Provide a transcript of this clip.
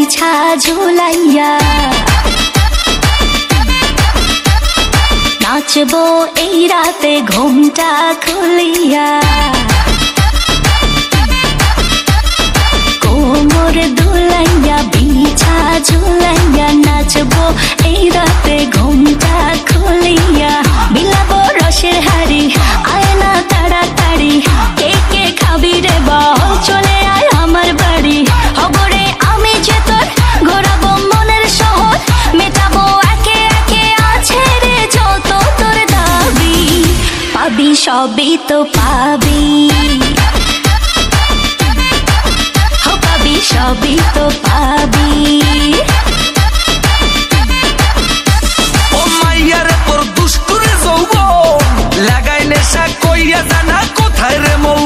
বিছা ঝুলাইয়া নাচবো এই রাতে ঘুমটা খুলিয়া কোমর দুলাইয়া বিছা ঝুলাইয়া নাচবো এই রাতে ঘুমটা খুলিয়া বিলাবো রসের হাড়ি আয় না তাড়াতাড়ি কে কে খাবি রে বল চলে আয় আমার বাড়ি হবরে আমি যে তোর ঘোরাবো মনের শহর মেটাবো একে একে আছে রে যত তোর দাবি পাবি সবই তো পাবি সবই তো পাবি ও মাইয়ারে তোর দুষ্টুরে যৌবন লাগাই নেশা কইয়া জানা কোথায় রে মৌ